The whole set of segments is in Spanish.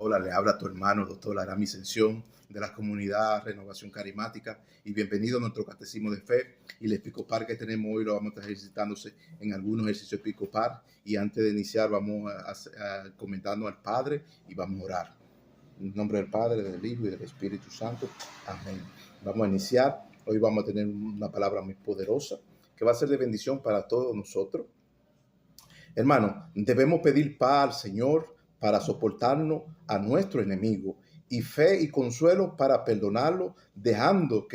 Hola, le habla tu hermano, doctor Arami Ascensión, de la comunidad Renovación Carismática, y bienvenido a nuestro Catecismo de Fe. Y el episcopal que tenemos hoy lo vamos a estar ejercitándose en algunos ejercicios episcopal. Y antes de iniciar, vamos a comentando al Padre y vamos a orar. En nombre del Padre, del Hijo y del Espíritu Santo. Amén. Vamos a iniciar. Hoy vamos a tener una palabra muy poderosa que va a ser de bendición para todos nosotros. Hermano, debemos pedir paz al Señor para soportarnos a nuestro enemigo y fe y consuelo para perdonarlo, dejando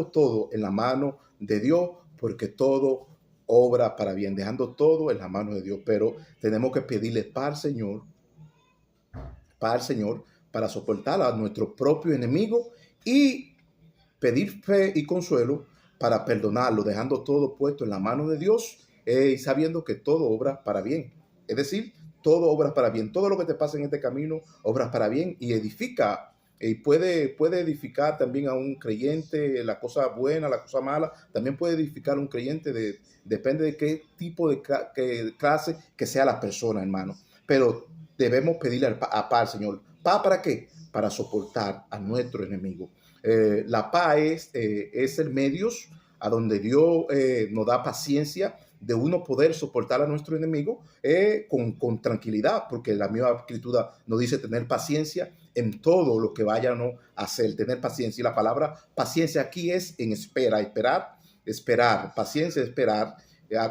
todo en la mano de Dios, porque todo obra para bien, dejando todo en la mano de Dios. Pero tenemos que pedirle paz al Señor para soportar a nuestro propio enemigo y pedir fe y consuelo para perdonarlo, dejando todo puesto en la mano de Dios y sabiendo que todo obra para bien. Es decir, todo obra para bien. Todo lo que te pasa en este camino obra para bien y edifica. Y puede edificar también a un creyente, la cosa buena, la cosa mala. También puede edificar a un creyente, depende de qué tipo de clase que sea la persona, hermano. Pero debemos pedirle a paz al Señor. ¿Paz para qué? Para soportar a nuestro enemigo. La paz es el medio a donde Dios nos da paciencia de uno poder soportar a nuestro enemigo con tranquilidad, porque la misma escritura nos dice tener paciencia en todo lo que vayan a hacer, tener paciencia. Y la palabra paciencia aquí es en esperar, paciencia, esperar.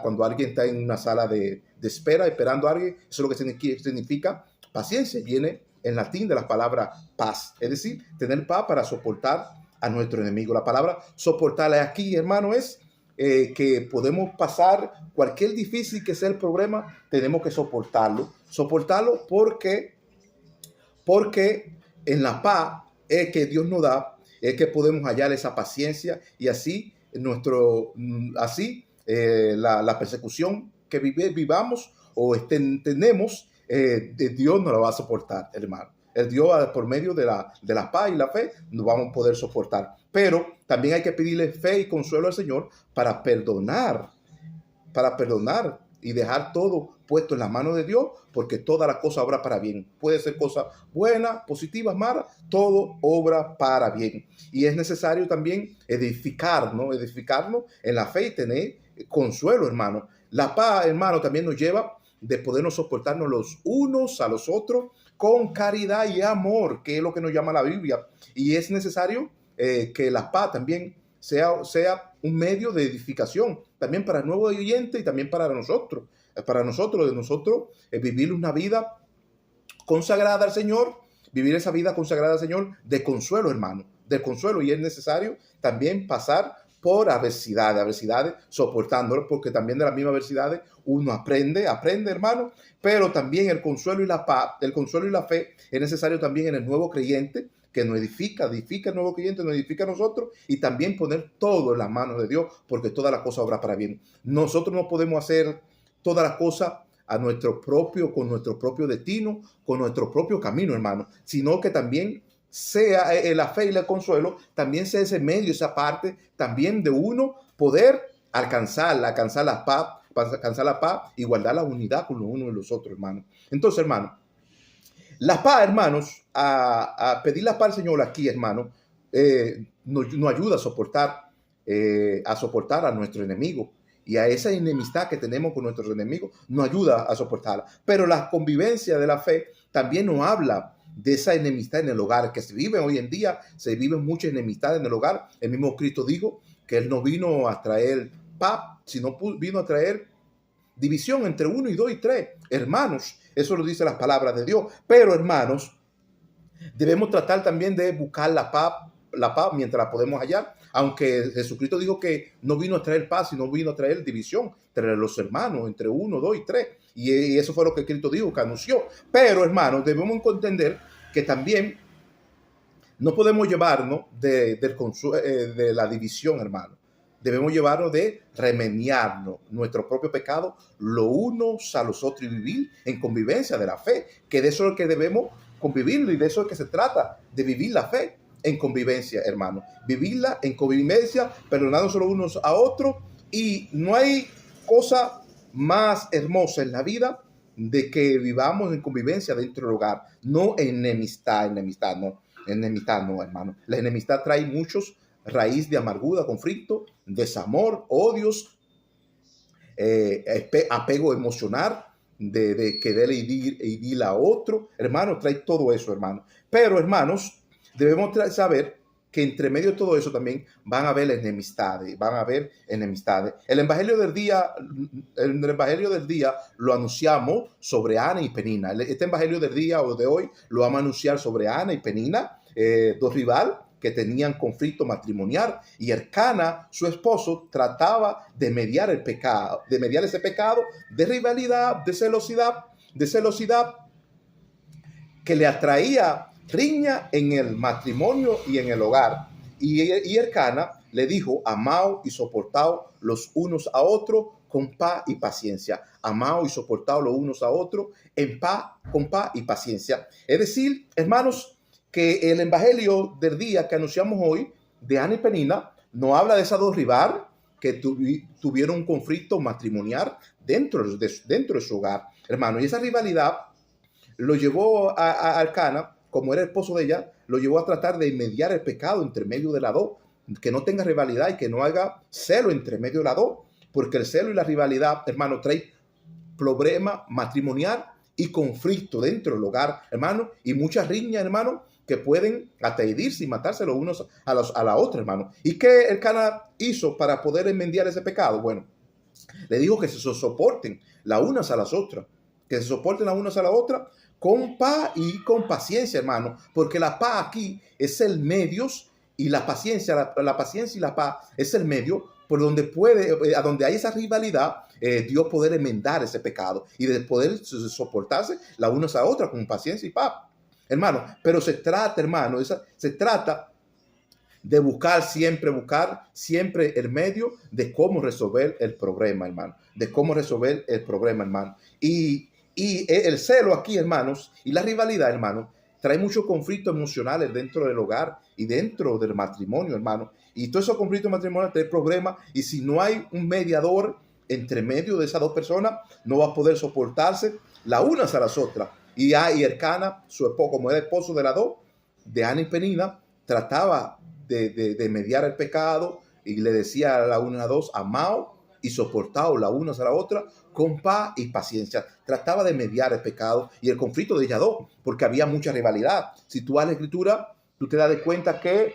Cuando alguien está en una sala de espera, esperando a alguien, eso es lo que significa paciencia. Viene en latín de la palabra paz, es decir, tener paz para soportar a nuestro enemigo. La palabra soportar aquí, hermano, es que podemos pasar cualquier difícil que sea el problema, tenemos que soportarlo porque en la paz es que Dios nos da, es que podemos hallar esa paciencia y así la persecución que vivamos o tenemos, Dios nos la va a soportar, hermano. El Dios, por medio de la paz y la fe, nos vamos a poder soportar. Pero también hay que pedirle fe y consuelo al Señor para perdonar y dejar todo puesto en la mano de Dios, porque toda la cosa obra para bien. Puede ser cosa buena, positiva, mala, todo obra para bien. Y es necesario también edificarnos en la fe y tener consuelo, hermano. La paz, hermano, también nos lleva de podernos soportarnos los unos a los otros con caridad y amor, que es lo que nos llama la Biblia. Y es necesario que la paz también sea un medio de edificación, también para el nuevo oyente y también para nosotros. Vivir una vida consagrada al Señor, vivir esa vida consagrada al Señor de consuelo, hermano, de consuelo. Y es necesario también pasar por adversidades, soportándolo, porque también de las mismas adversidades uno aprende, hermano, pero también el consuelo y la paz, el consuelo y la fe es necesario también en el nuevo creyente, que nos edifica el nuevo creyente, nos edifica a nosotros, y también poner todo en las manos de Dios, porque toda la cosa obra para bien. Nosotros no podemos hacer todas las cosas con nuestro propio destino, con nuestro propio camino, hermano, sino que también sea la fe y el consuelo, también sea ese medio, esa parte también de uno poder alcanzar la paz y guardar la unidad con los unos y los otros, hermano. Entonces, hermano, la paz, hermanos, a pedir la paz al Señor aquí, hermano, nos ayuda a soportar a nuestro enemigo. Y a esa enemistad que tenemos con nuestros enemigos nos ayuda a soportarla. Pero la convivencia de la fe también nos habla de esa enemistad en el hogar que se vive hoy en día. Se vive mucha enemistad en el hogar. El mismo Cristo dijo que Él no vino a traer paz, sino vino a traer división entre 1 y 2 y 3 hermanos. Eso lo dice las palabras de Dios. Pero, hermanos, debemos tratar también de buscar la paz mientras la podemos hallar, aunque Jesucristo dijo que no vino a traer paz, sino vino a traer división entre los hermanos, entre 1, 2 y 3. Y eso fue lo que Cristo dijo, que anunció. Pero, hermanos, debemos entender que también no podemos llevarnos de la división, hermano. Debemos llevarnos de remediarnos nuestro propio pecado los unos a los otros y vivir en convivencia de la fe, que de eso es lo que debemos convivir y de eso es que se trata, de vivir la fe en convivencia, hermano. Vivirla en convivencia, perdonándonos los unos a otros. Y no hay cosa más hermosa en la vida de que vivamos en convivencia dentro del hogar, no enemistad no, hermano. La enemistad trae muchos raíz de amargura, conflicto, desamor, odios, apego emocional, de querer herir a otro, hermano, trae todo eso, hermano. Pero, hermanos, debemos saber que entre medio de todo eso también van a haber enemistades, El evangelio del día lo anunciamos sobre Ana y Penina. Este evangelio del día o de hoy lo vamos a anunciar sobre Ana y Penina, dos rivales que tenían conflicto matrimonial, y Elcana, su esposo, trataba de mediar el pecado, de mediar ese pecado de rivalidad, de celosidad que le atraía riña en el matrimonio y en el hogar. Y Elcana le dijo: amaos y soportaos los unos a otros con paz y paciencia. Amaos y soportaos los unos a otros con paz y paciencia. Es decir, hermanos, que el evangelio del día que anunciamos hoy de Ana y Penina no habla de esas dos rivales que tuvieron un conflicto matrimonial dentro de su hogar, hermano. Y esa rivalidad lo llevó a Elcana, como era el esposo de ella, lo llevó a tratar de mediar el pecado entre medio de las dos, que no tenga rivalidad y que no haga celo entre medio de las dos, porque el celo y la rivalidad, hermano, trae problema matrimonial y conflicto dentro del hogar, hermano, y muchas riñas, hermano, que pueden hasta herirse y matarse los unos a la otra, hermano. ¿Y qué Elcana hizo para poder enmendiar ese pecado? Bueno, le dijo que se soporten las unas a las otras, que se soporten las unas a las otras con paz y con paciencia, hermano, porque la paz aquí es el medio y la paciencia y la paz es el medio por donde a donde hay esa rivalidad, Dios poder enmendar ese pecado y de poder soportarse las unas a otras con paciencia y paz, hermano. Pero se trata, hermano, se trata de buscar siempre el medio de cómo resolver el problema, hermano, Y el celo aquí, hermanos, y la rivalidad, hermano, trae muchos conflictos emocionales dentro del hogar y dentro del matrimonio, hermano. Y todos esos conflictos matrimoniales traen problemas, y si no hay un mediador entre medio de esas dos personas, no va a poder soportarse las unas a las otras. Y Elcana, su esposo, como era esposo de las dos, de Ana y Penina, trataba de mediar el pecado y le decía a la una a las dos: amaos y soportaos las unas a la otra con paz y paciencia. Trataba de mediar el pecado y el conflicto de ellas dos, porque había mucha rivalidad. Si tú vas a la escritura, tú te das de cuenta que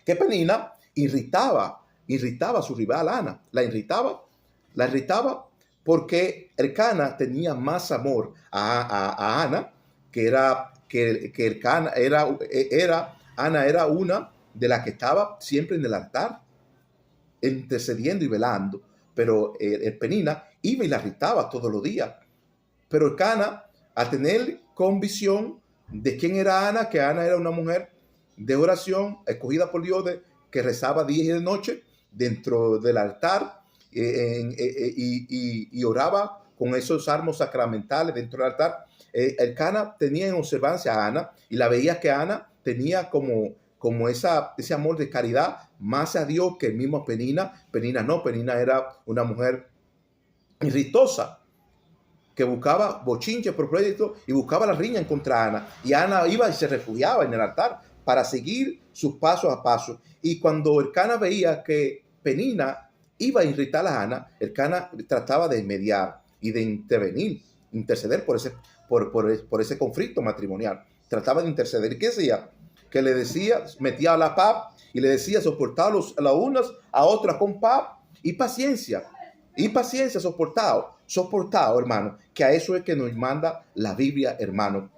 Penina irritaba a su rival Ana. La irritaba porque Elcana tenía más amor a Ana, que Elcana Ana era una de las que estaba siempre en el altar, intercediendo y velando, pero el Penina iba y la irritaba todos los días. Pero Elcana, a tener convicción de quién era Ana, que Ana era una mujer de oración, escogida por Dios, que rezaba día y de noche dentro del altar, y oraba con esos salmos sacramentales dentro del altar. Elcana tenía en observancia a Ana y la veía que Ana tenía como ese amor de caridad más a Dios que el mismo Penina. Penina era una mujer irritosa, que buscaba bochinche por proyecto y buscaba la riña en contra Ana. Y Ana iba y se refugiaba en el altar para seguir sus pasos a paso. Y cuando Elcana veía que Penina iba a irritar a Ana, Elcana trataba de mediar y de interceder por ese conflicto matrimonial. Trataba de interceder. ¿Y qué hacía? Que le decía, metía la paz y le decía: soportar las unas a otras con paz y paciencia. Soportado, hermano, que a eso es que nos manda la Biblia, hermano.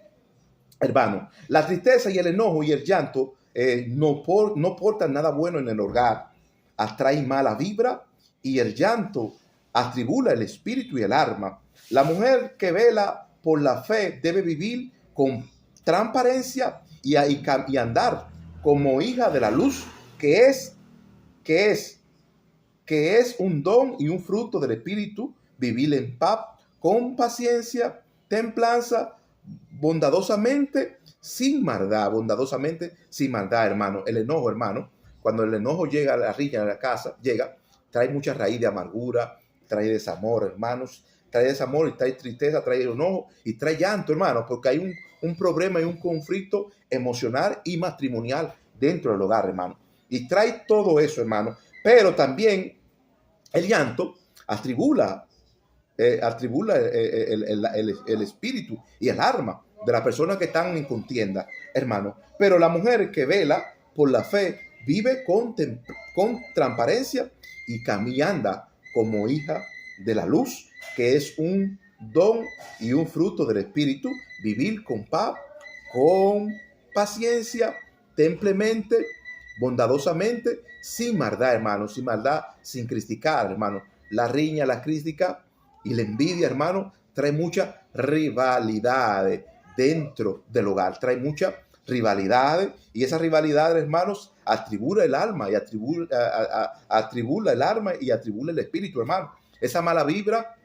La tristeza y el enojo y el llanto no portan nada bueno en el hogar. Atrae mala vibra, y el llanto atribula el espíritu y el alma. La mujer que vela por la fe debe vivir con transparencia y andar como hija de la luz, que es un don y un fruto del espíritu. Vivir en paz, con paciencia, templanza, bondadosamente sin maldad, hermano. El enojo, hermano, cuando el enojo llega a la riña de la casa, trae mucha raíz de amargura, trae desamor, hermanos, trae desamor, y trae tristeza, trae enojo y trae llanto, hermano, porque hay un problema y un conflicto emocional y matrimonial dentro del hogar, hermano. Y trae todo eso, hermano. Pero también el llanto atribula el espíritu y el alma de las personas que están en contienda, hermano. Pero la mujer que vela por la fe vive con transparencia y camina como hija de la luz, que es un don y un fruto del espíritu. Vivir con paz, con paciencia, templemente, bondadosamente, sin maldad, hermano, sin maldad, sin criticar, hermano. La riña, la crítica y la envidia, hermano, trae muchas rivalidades dentro del hogar, trae muchas rivalidades, y esas rivalidades, hermanos, atribula el alma y atribula el alma y atribula el espíritu, hermano. Esa mala vibra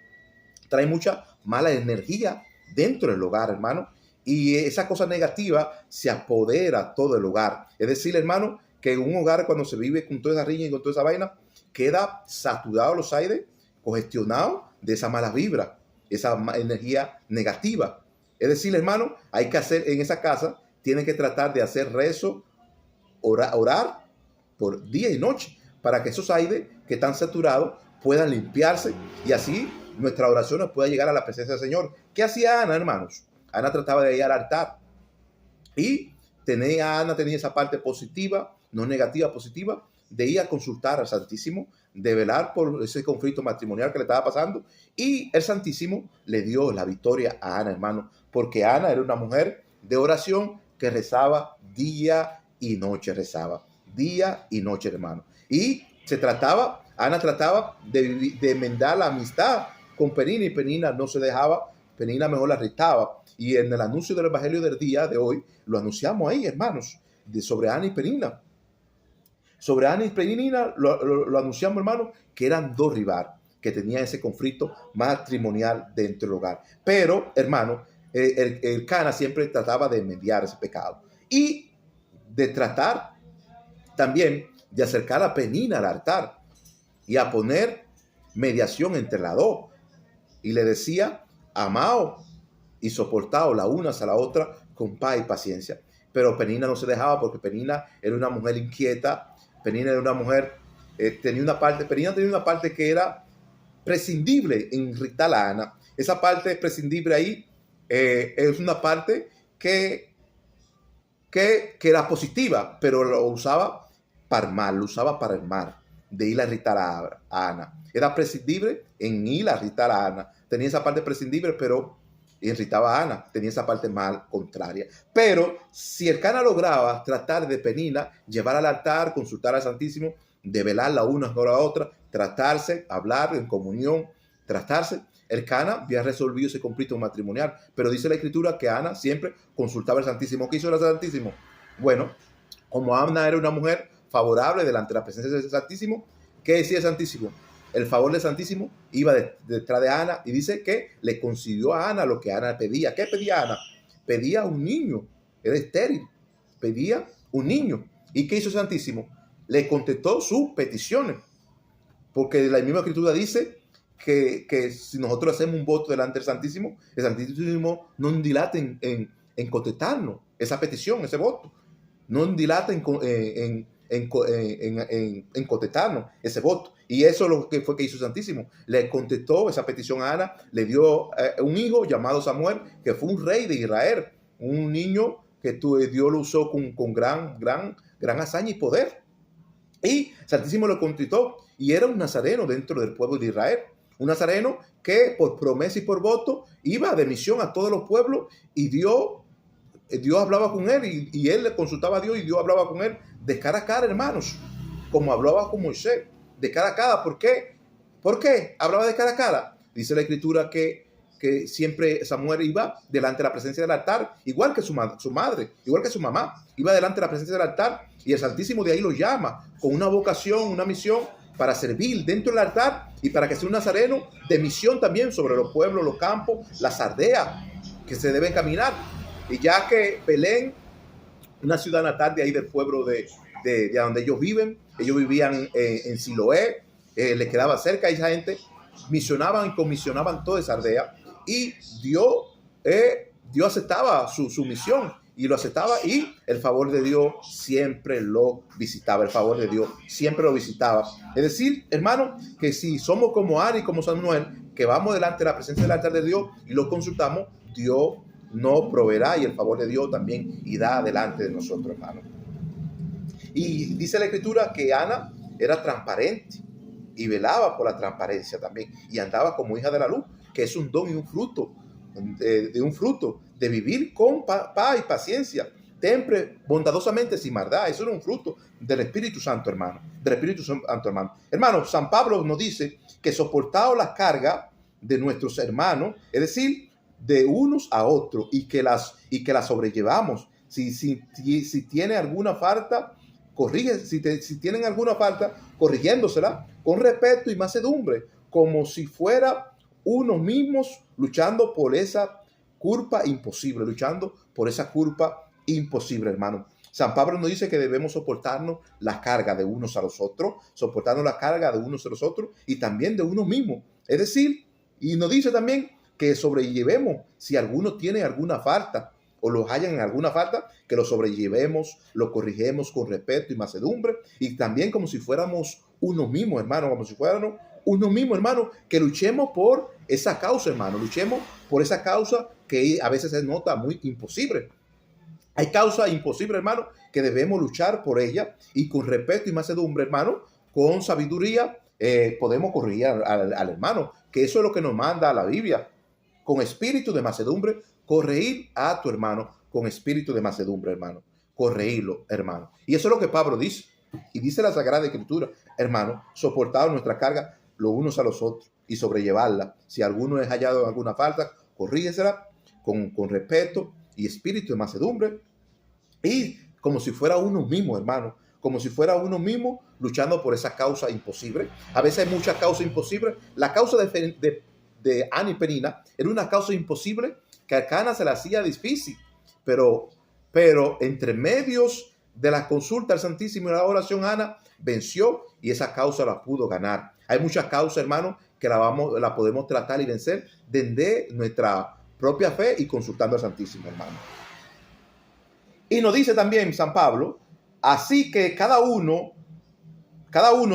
trae mucha mala energía dentro del hogar, hermano, y esa cosa negativa se apodera todo el hogar. Es decir, hermano, que en un hogar, cuando se vive con toda esa riña y con toda esa vaina, queda saturado los aires, congestionado de esa mala vibra, esa energía negativa. Es decir, hermano, hay que hacer en esa casa, tienen que tratar de hacer rezo, orar por día y noche, para que esos aires que están saturados puedan limpiarse, y así nuestra oración pueda llegar a la presencia del Señor. ¿Qué hacía Ana, hermanos? Ana trataba de ir al altar, y Ana tenía esa parte positiva, no negativa, positiva, de ir a consultar al Santísimo, de velar por ese conflicto matrimonial que le estaba pasando, y el Santísimo le dio la victoria a Ana, hermano, porque Ana era una mujer de oración que rezaba día y noche, hermano. Y Ana trataba de enmendar la amistad con Penina, y Penina no se dejaba, Penina mejor la irritaba. Y en el anuncio del Evangelio del día de hoy, lo anunciamos ahí, hermanos, sobre Ana y Penina. Sobre Ana y Penina lo anunciamos, hermano, que eran dos rivales que tenían ese conflicto matrimonial dentro del hogar. Pero, hermano, el Cana siempre trataba de mediar ese pecado y de tratar también de acercar a Penina al altar y a poner mediación entre las dos. Y le decía, amado y soportado la una a la otra con paz y paciencia. Pero Penina no se dejaba, porque Penina era una mujer inquieta. Penina era una mujer, Penina tenía una parte que era prescindible en irritar a Ana. Esa parte prescindible ahí es una parte que era positiva, pero lo usaba para el mal, de ir a irritar a Ana. Era prescindible en ir a irritar a Ana. Tenía esa parte prescindible, pero irritaba a Ana. Tenía esa parte mal contraria. Pero si el Cana lograba tratar de Penina, llevar al altar, consultar al Santísimo, develar la una con la otra, tratarse, hablar en comunión, tratarse, el Cana había resolvido ese conflicto matrimonial. Pero dice la Escritura que Ana siempre consultaba al Santísimo. ¿Qué hizo el Santísimo? Bueno, como Ana era una mujer favorable delante de la presencia del Santísimo, ¿qué decía el Santísimo? El favor del Santísimo iba detrás de Ana, y dice que le concedió a Ana lo que Ana pedía. ¿Qué pedía Ana? Pedía un niño, era estéril, pedía un niño. ¿Y qué hizo el Santísimo? Le contestó sus peticiones, porque la misma Escritura dice que si nosotros hacemos un voto delante del Santísimo, el Santísimo no dilata en contestarnos esa petición, ese voto. No dilata en contestarnos ese voto. Y eso es lo que fue que hizo el Santísimo. Le contestó esa petición a Ana, le dio un hijo llamado Samuel, que fue un rey de Israel, un niño que Dios lo usó con gran hazaña y poder. Y Santísimo lo contestó, y era un nazareno dentro del pueblo de Israel. Un nazareno que por promesa y por voto iba de misión a todos los pueblos, y Dios hablaba con él, y él le consultaba a Dios, y Dios hablaba con él de cara a cara, hermanos, como hablaba con Moisés, de cara a cara. ¿Por qué? ¿Por qué hablaba de cara a cara? Dice la Escritura que siempre Samuel iba delante de la presencia del altar, igual que su madre, igual que su mamá, iba delante de la presencia del altar, y el Santísimo de ahí lo llama con una vocación, una misión para servir dentro del altar, y para que sea un nazareno de misión también sobre los pueblos, los campos, las aldeas que se deben caminar. Y ya que Belén, una ciudad natal de ahí del pueblo de donde ellos vivían en Siloé, le quedaba cerca a esa gente, misionaban y comisionaban toda esa aldea, y Dios aceptaba su misión y lo aceptaba, y el favor de Dios siempre lo visitaba, el favor de Dios siempre lo visitaba. Es decir, hermano, que si somos como Ana y como Samuel, que vamos delante de la presencia del altar de Dios y lo consultamos, Dios nos proveerá, y el favor de Dios también irá delante de nosotros, hermano. Y dice la Escritura que Ana era transparente y velaba por la transparencia también, y andaba como hija de la luz, que es un don y un fruto, de un fruto de vivir con paz y paciencia, siempre bondadosamente sin maldad. Eso era un fruto del Espíritu Santo, hermano, del Espíritu Santo, hermano. Hermano, San Pablo nos dice que soportado la carga de nuestros hermanos, es decir, de unos a otros, y que las sobrellevamos. Si tiene alguna falta, corrige. Si tienen alguna falta, corrigiéndosela con respeto y mansedumbre, como si fuera unos mismos luchando por esa culpa imposible, hermano. San Pablo nos dice que debemos soportarnos la carga de unos a los otros, y también de uno mismo. Es decir, y nos dice también que sobrellevemos si alguno tiene alguna falta o los hallan en alguna falta, que lo sobrellevemos, lo corrigemos con respeto y mansedumbre, y también como si fuéramos uno mismo, hermano, que luchemos por esa causa, hermano, que a veces se nota muy imposible. Hay causas imposibles, hermano, que debemos luchar por ella, y con respeto y mansedumbre, hermano, con sabiduría, podemos corregir al hermano, que eso es lo que nos manda la Biblia. Con espíritu de mansedumbre, corregir a tu hermano, con espíritu de mansedumbre, hermano, corregirlo, hermano. Y eso es lo que Pablo dice, y dice la Sagrada Escritura, hermano, soportar nuestra carga los unos a los otros y sobrellevarla. Si alguno es hallado en alguna falta, corrígesela con respeto y espíritu de mansedumbre, y como si fuera uno mismo, hermano, como si fuera uno mismo luchando por esa causa imposible. A veces hay muchas causas imposibles. La causa de Ana y Penina era una causa imposible que a Cana se la hacía difícil, pero entre medios de la consulta al Santísimo y la oración, Ana venció y esa causa la pudo ganar. Hay muchas causas, hermano, que la podemos tratar y vencer desde nuestra propia fe y consultando al Santísimo, hermano. Y nos dice también San Pablo, así que cada uno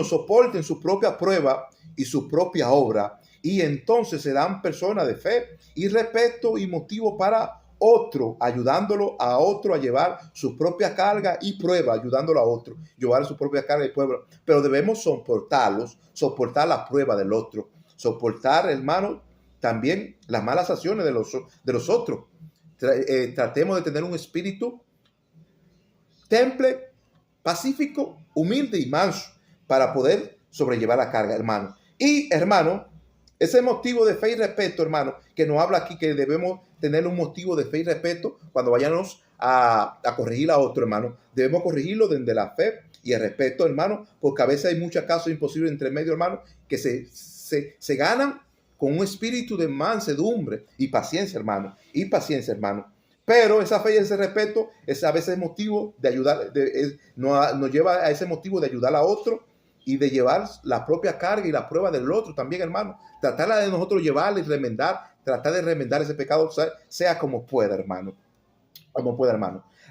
soporte en su propia prueba y su propia obra, y entonces serán personas de fe y respeto y motivo para otro, ayudándolo a otro a llevar su propia carga y prueba, ayudándolo a otro, llevar su propia carga y prueba. Pero debemos soportar la prueba del otro, soportar, hermano, también las malas acciones de los otros. Tratemos de tener un espíritu temple, pacífico, humilde y manso para poder sobrellevar la carga, hermano. Y, hermano, ese motivo de fe y respeto, hermano, que nos habla aquí que debemos tener un motivo de fe y respeto cuando vayamos a corregir a otro, hermano. Debemos corregirlo desde la fe y el respeto, hermano, porque a veces hay muchos casos imposibles entre medio, hermano, que se ganan con un espíritu de mansedumbre y paciencia, hermano. Pero esa fe y ese respeto es a veces motivo de ayudar, nos lleva a ese motivo de ayudar a otro y de llevar la propia carga y la prueba del otro también, hermano. Tratar de nosotros llevarla y tratar de remendar ese pecado, sea como pueda, hermano.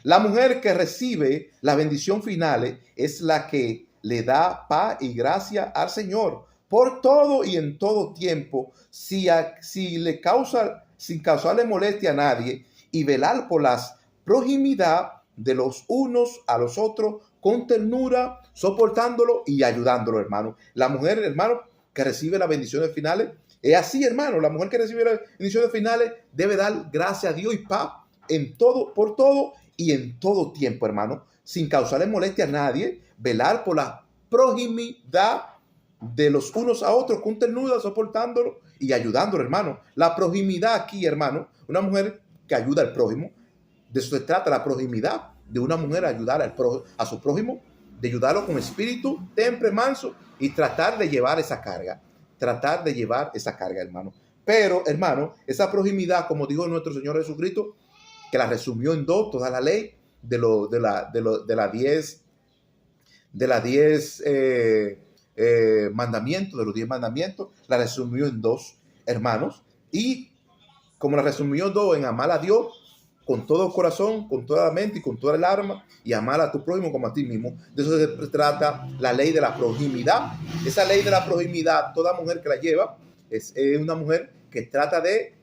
La mujer que recibe la bendición final es la que le da paz y gracia al Señor por todo y en todo tiempo, sin causarle molestia a nadie, y velar por la proximidad de los unos a los otros con ternura, soportándolo y ayudándolo, hermano. La mujer, hermano, que recibe las bendiciones finales, es así, hermano. La mujer que recibe las bendiciones finales debe dar gracias a Dios y paz por todo y en todo tiempo, hermano, sin causarle molestia a nadie, velar por la proximidad de los unos a otros con ternura, soportándolo y ayudándolo, hermano. La proximidad aquí, hermano, una mujer que ayuda al prójimo, de eso se trata la proximidad de una mujer, ayudar a su prójimo, de ayudarlo con espíritu temple, manso, y tratar de llevar esa carga, hermano. Pero, hermano, esa proximidad, como dijo nuestro Señor Jesucristo, que la resumió en dos, toda la ley de las 10 mandamientos, de los 10 mandamientos, la resumió en 2, hermanos. Y como la resumió en 2, en amar a Dios con todo el corazón, con toda la mente y con toda el alma, y amar a tu prójimo como a ti mismo. De eso se trata la ley de la proximidad. Esa ley de la proximidad, toda mujer que la lleva, es una mujer que trata de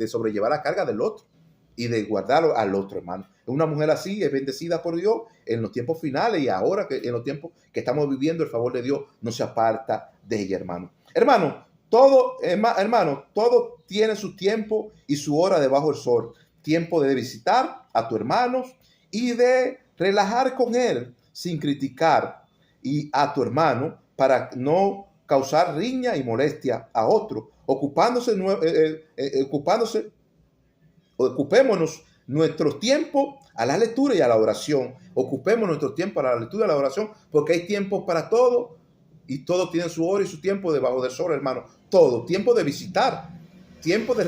sobrellevar la carga del otro y de guardarlo al otro, hermano. Una mujer así es bendecida por Dios en los tiempos finales, y ahora que en los tiempos que estamos viviendo, el favor de Dios no se aparta de ella, hermano. Hermano, todo tiene su tiempo y su hora debajo del sol. Tiempo de visitar a tus hermanos y de relajar con él sin criticar y a tu hermano, para no causar riña y molestia a otro, ocupémonos nuestro tiempo a la lectura y a la oración. Ocupemos nuestro tiempo a la lectura y a la oración, porque hay tiempo para todo, y todo tiene su hora y su tiempo debajo del sol, hermano. Todo. Tiempo de visitar, tiempo de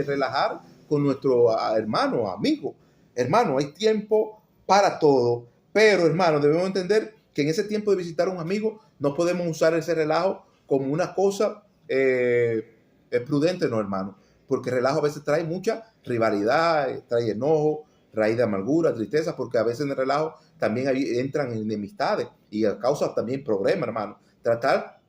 relajar con nuestro hermano, amigo. Hermano, hay tiempo para todo, pero, hermano, debemos entender que en ese tiempo de visitar a un amigo no podemos usar ese relajo como una cosa prudente, no, hermano, porque el relajo a veces trae mucha rivalidad, trae enojo, raíz de amargura, tristeza, porque a veces en el relajo también entran enemistades y causa también problemas, hermano. Tratar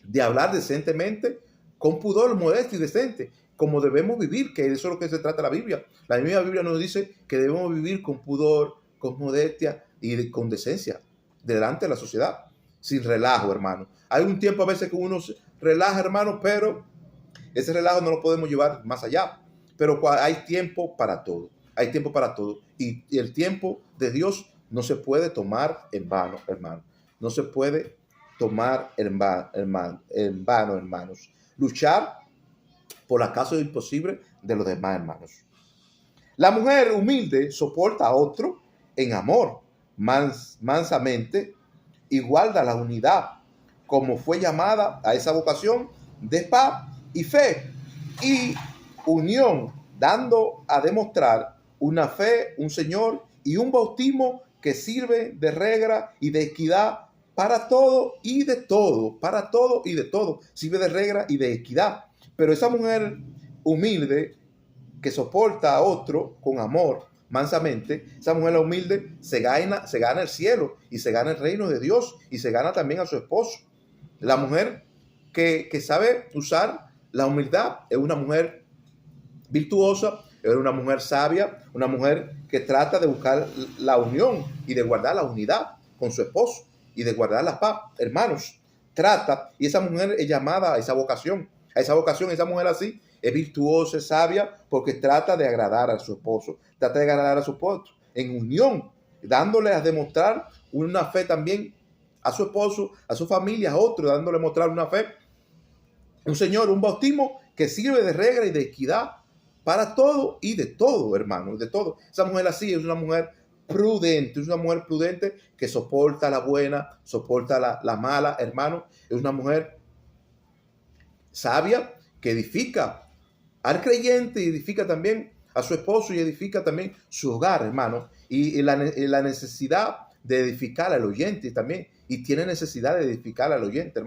de hablar decentemente, con pudor, modesto y decente, como debemos vivir, que eso es lo que se trata la Biblia. La misma Biblia nos dice que debemos vivir con pudor, con modestia y con decencia delante de la sociedad, sin relajo, hermano. Hay un tiempo a veces que uno se relaja, hermano, pero ese relajo no lo podemos llevar más allá. Pero hay tiempo para todo. Hay tiempo para todo. Y el tiempo de Dios no se puede tomar en vano, hermano. No se puede tomar en vano, hermanos. Luchar por las causas imposibles de los demás, hermanos. La mujer humilde soporta a otro en amor, mansamente, y guarda la unidad, como fue llamada a esa vocación de paz y fe y unión, dando a demostrar una fe, un Señor y un bautismo que sirve de regla y de equidad para todo y de todo, para todo y de todo, sirve de regla y de equidad. Pero esa mujer humilde que soporta a otro con amor, mansamente, esa mujer humilde se gana el cielo y se gana el reino de Dios y se gana también a su esposo. La mujer que sabe usar la humildad es una mujer virtuosa, es una mujer sabia, una mujer que trata de buscar la unión y de guardar la unidad con su esposo y de guardar la paz. Hermanos, trata, y esa mujer es llamada a esa vocación, esa mujer así es virtuosa, es sabia, porque trata de agradar a su esposo, trata de agradar a su esposo en unión, dándole a demostrar una fe también a su esposo, a su familia, a otro, dándole a mostrar una fe, un Señor, un bautismo que sirve de regla y de equidad para todo y de todo, hermano, de todo. Esa mujer así es una mujer prudente que soporta la buena, soporta la mala, hermano. Es una mujer sabia que edifica al creyente y edifica también a su esposo y edifica también su hogar, hermano. Y la necesidad de edificar al oyente también. Y tiene necesidad de edificar al oyente,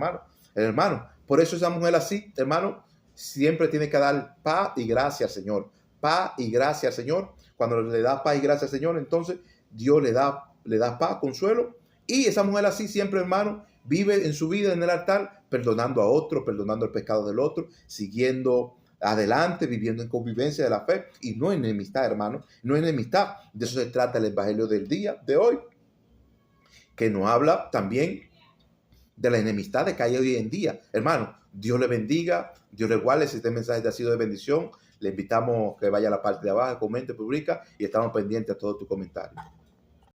hermano. Por eso esa mujer así, hermano, siempre tiene que dar paz y gracia al Señor. Paz y gracia al Señor. Cuando le da paz y gracia al Señor, entonces Dios le da paz, consuelo. Y esa mujer así siempre, hermano, vive en su vida en el altar, perdonando a otro, perdonando el pecado del otro, siguiendo adelante, viviendo en convivencia de la fe y no en enemistad, hermano. No en enemistad. De eso se trata el evangelio del día de hoy, que nos habla también de la enemistad que hay hoy en día. Hermano, Dios le bendiga, Dios le guarde. Si este mensaje te ha sido de bendición, le invitamos que vaya a la parte de abajo, comente, publica y estamos pendientes a todos tus comentarios.